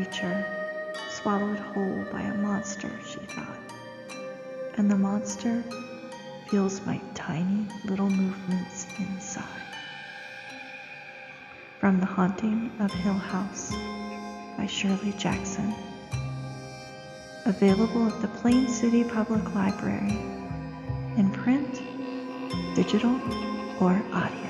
creature swallowed whole by a monster, she thought. And the monster feels my tiny little movements inside. From The Haunting of Hill House by Shirley Jackson. Available at the Plain City Public Library in print, digital, or audio.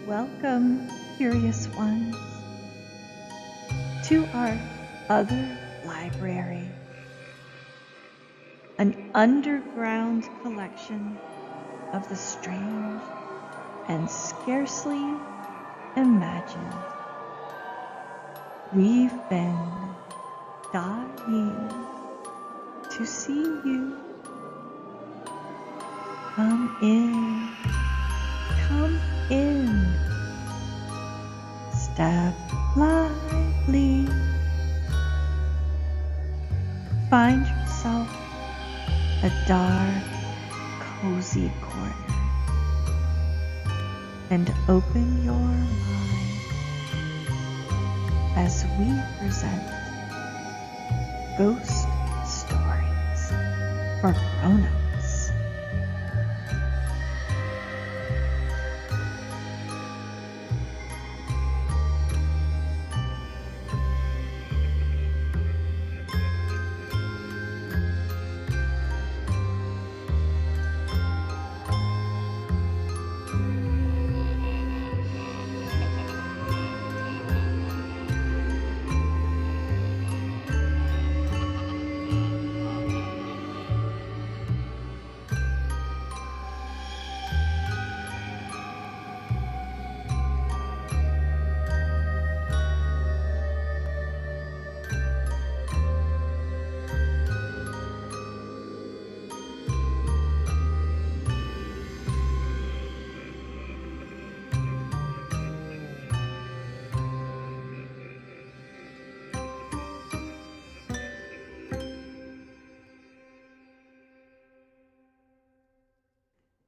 Welcome, curious ones, to our other library, an underground collection of the strange and scarcely imagined. We've been dying to see you. Come in, come in. Step lightly. Find yourself a dark, cozy corner and open your mind as we present ghost stories for grown-ups.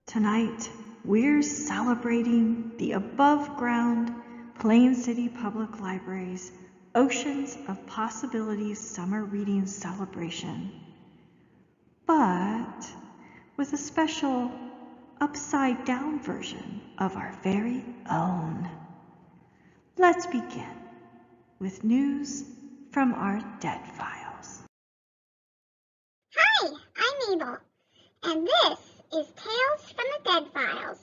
Tonight, we're celebrating the above-ground Plain City Public Library's Oceans of Possibilities Summer Reading Celebration, but with a special upside-down version of our very own. Let's begin with news from our Dead Files. Hi, I'm Mabel, and this is Tales from the Dead Files.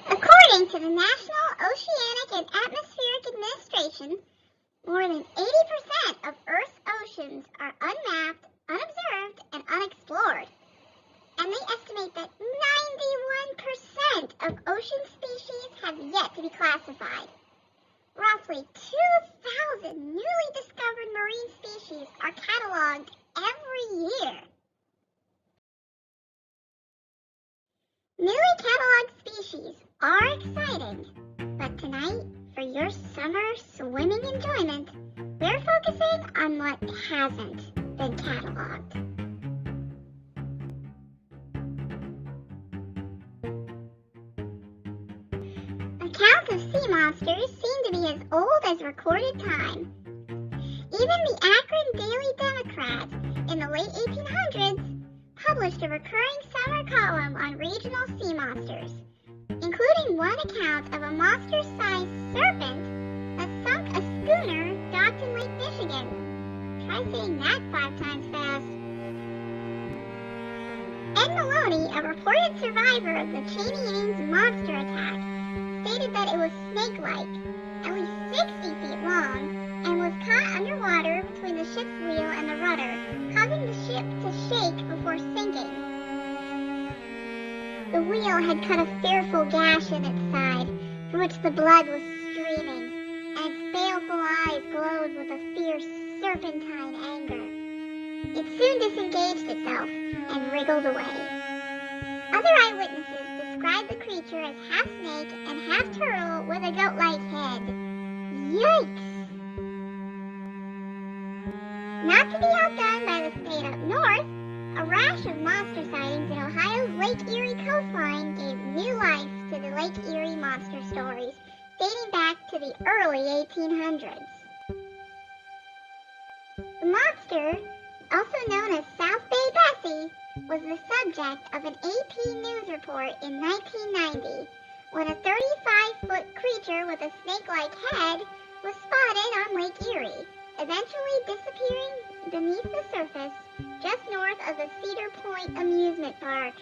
According to the National Oceanic and Atmospheric Administration, more than 80% of Earth's oceans are unmapped, unobserved, and unexplored. And they estimate that 91% of ocean species have yet to be classified. Roughly 2,000 newly discovered marine species are cataloged every year. Newly cataloged species are exciting, but tonight, for your summer swimming enjoyment, we're focusing on what hasn't been cataloged. Accounts of sea monsters seem to be as old as recorded time. Even the Akron Daily Democrat in the late 1800s published a recurring summer column on regional sea monsters, including one account of a monster-sized serpent that sunk a schooner docked in Lake Michigan. Try saying that 5 times fast. Ed Maloney, a reported survivor of the Cheney Ames monster attack, stated that it was snake-like, at least 60 feet long, and was caught underwater between the ship's wheel and the rudder, causing the ship to shake before sinking. The wheel had cut a fearful gash in its side, from which the blood was streaming, and its baleful eyes glowed with a fierce, serpentine anger. It soon disengaged itself and wriggled away. Other eyewitnesses described the creature as half snake and half turtle with a goat-like head. Yikes! Not to be outdone by the state up north, a rash of monster sightings in Ohio's Lake Erie coastline gave new life to the Lake Erie monster stories, dating back to the early 1800s. The monster, also known as South Bay Bessie, was the subject of an AP News report in 1990 when a 35-foot creature with a snake-like head was spotted on Lake Erie, eventually disappearing beneath the surface just north of the Cedar Point Amusement Park.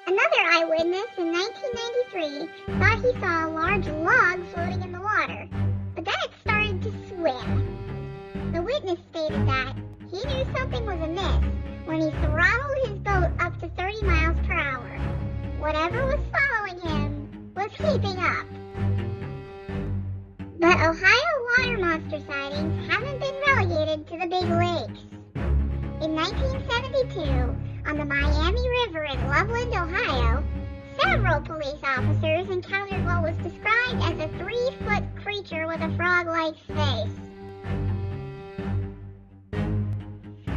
Another eyewitness in 1993 thought he saw a large log floating in the water, but then it started to swim. The witness stated that he knew something was amiss when he throttled his boat up to 30 miles per hour. Whatever was following him was keeping up. But Ohio water monster sightings haven't been relegated to the Big Lakes. In 1972, on the Miami River in Loveland, Ohio, several police officers encountered what was described as a 3-foot creature with a frog-like face.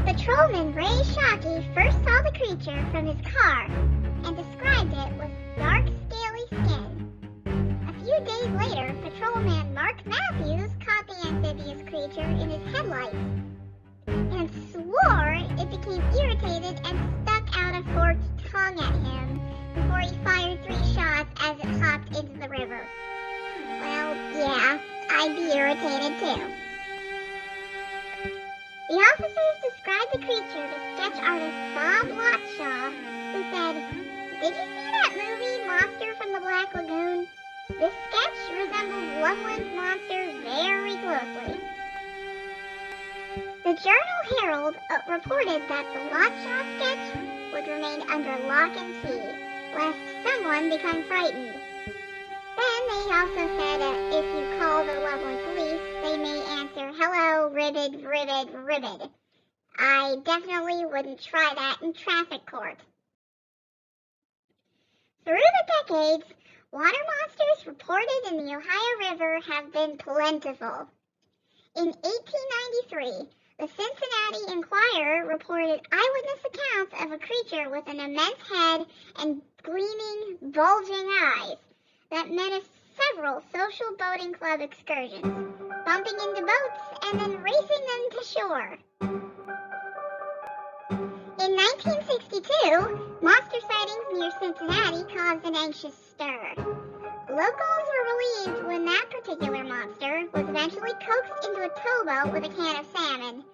Patrolman Ray Shockey first saw the creature from his car and described it with dark, scaly skin. A few days later, Patrolman Mark Matthews caught the amphibious creature in his headlights and swore it became irritated and stuck out a forked tongue at him before he fired 3 shots as it hopped into the river. Well, yeah, I'd be irritated too. The officers described the creature to sketch artist Bob Lotshaw, who said, "Did you see that movie, Monster from the Black Lagoon? This sketch resembles Loveland's monster very closely." The Journal Herald reported that the Lotshaw sketch would remain under lock and key, lest someone become frightened. Then they also said that if you call the Loveland police, they may answer, "Hello, ribbid, ribbid, ribbid." I definitely wouldn't try that in traffic court. Through the decades, water monsters reported in the Ohio River have been plentiful. In 1893, the Cincinnati Enquirer reported eyewitness accounts of a creature with an immense head and gleaming, bulging eyes that menaced several social boating club excursions, bumping into boats and then racing them to shore. In 1962, monster sightings near Cincinnati caused an anxious stir. Locals were relieved when that particular monster was eventually coaxed into a towboat with a can of salmon.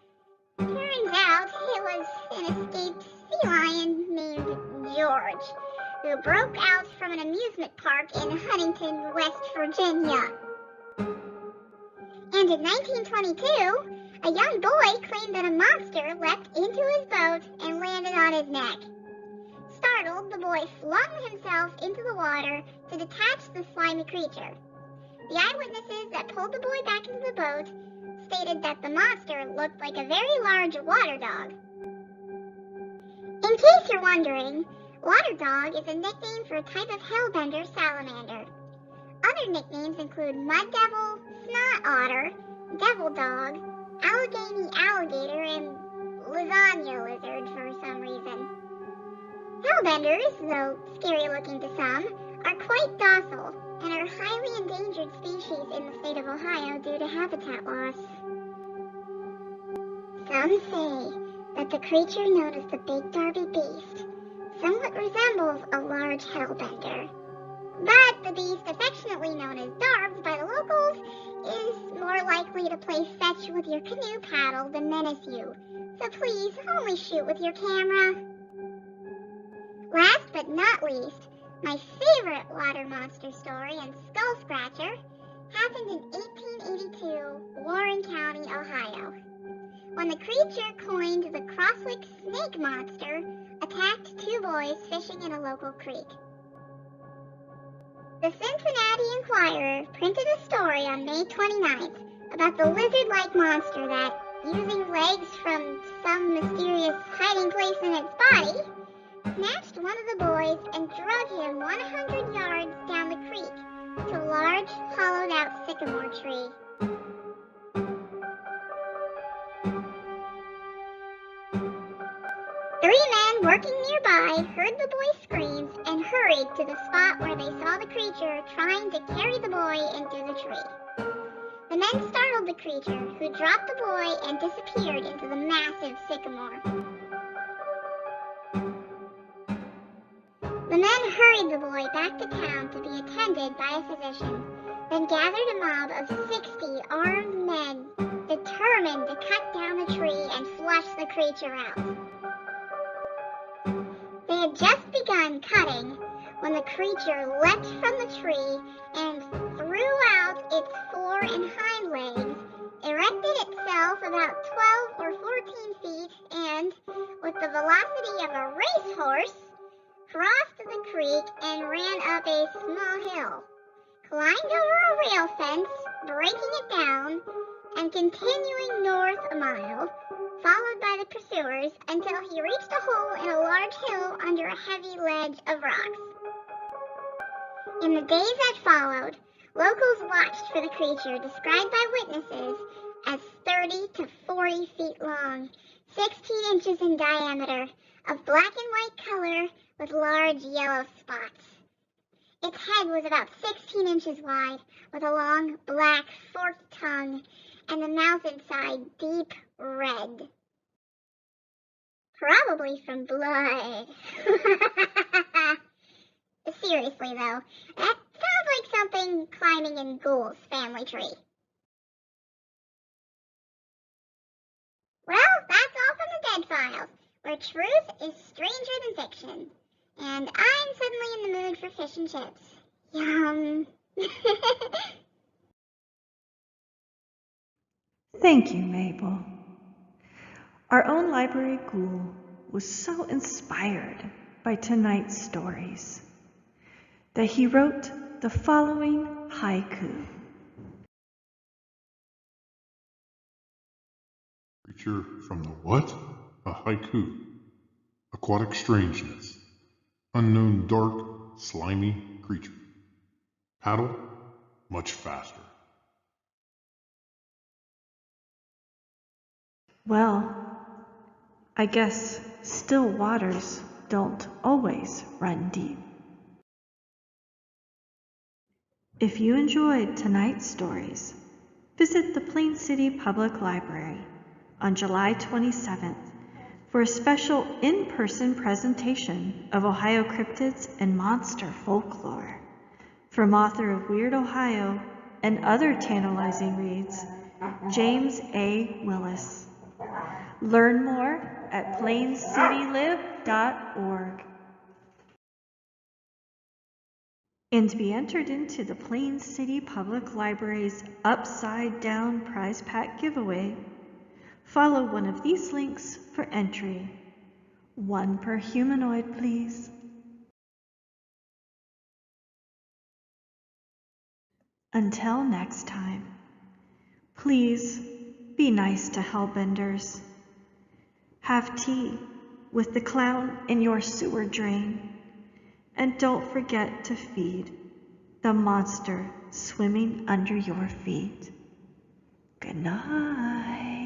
Turns out it was an escaped sea lion named George, who broke out from an amusement park in Huntington, West Virginia. And in 1922, a young boy claimed that a monster leapt into his boat and landed on his neck. Startled, the boy flung himself into the water to detach the slimy creature. The eyewitnesses that pulled the boy back into the boat stated that the monster looked like a very large water dog. In case you're wondering, water dog is a nickname for a type of hellbender salamander. Other nicknames include mud devil, snot otter, devil dog, Allegheny alligator, and lasagna lizard for some reason. Hellbenders, though scary looking to some, are quite docile and are a highly endangered species in the state of Ohio due to habitat loss. Some say that the creature known as the Big Darby Beast somewhat resembles a large hellbender. But the beast, affectionately known as Darbs by the locals, is more likely to play fetch with your canoe paddle than menace you. So please, only shoot with your camera. Last but not least, my favorite water monster story and skull scratcher happened in 1882, Warren County, Ohio, when the creature coined the Crosswick Snake Monster attacked 2 boys fishing in a local creek. The Cincinnati Enquirer printed a story on May 29th about the lizard-like monster that, using legs from some mysterious hiding place in its body, snatched one of the boys and drug him 100 yards down the creek to a large, hollowed-out sycamore tree. Three men working nearby heard the boy's screams and hurried to the spot where they saw the creature trying to carry the boy into the tree. The men startled the creature, who dropped the boy and disappeared into the massive sycamore. The men hurried the boy back to town to be attended by a physician, then gathered a mob of 60 armed men, determined to cut down the tree and flush the creature out. They had just begun cutting when the creature leapt from the tree and threw out its fore and hind legs, erected itself about 12 or 14 feet, and, with the velocity of a racehorse, crossed the creek and ran up a small hill, climbed over a rail fence, breaking it down, and continuing north a mile, followed by the pursuers until he reached a hole in a large hill under a heavy ledge of rocks. In the days that followed, locals watched for the creature described by witnesses as 30 to 40 feet long, 16 inches in diameter, of black and white color with large yellow spots. Its head was about 16 inches wide, with a long, black, forked tongue, and the mouth inside deep red. Probably from blood. Seriously, though, that sounds like something climbing in Ghoul's family tree. Well, that's all from the Dead Files, where truth is stranger than fiction. And I'm suddenly in the mood for fish and chips. Yum. Thank you, Mabel. Our own library ghoul was so inspired by tonight's stories that he wrote the following haiku. Creature from the what? A haiku. Aquatic strangeness. Unknown dark, slimy creature. Paddle much faster. Well, I guess still waters don't always run deep. If you enjoyed tonight's stories, visit the Plain City Public Library on July 27th for a special in-person presentation of Ohio cryptids and monster folklore from author of Weird Ohio and other tantalizing reads, James A. Willis. Learn more at plaincitylib.org. And to be entered into the Plain City Public Library's Upside Down Prize Pack giveaway, follow one of these links for entry. One per humanoid, please. Until next time, please be nice to hellbenders. Have tea with the clown in your sewer drain. And don't forget to feed the monster swimming under your feet. Good night.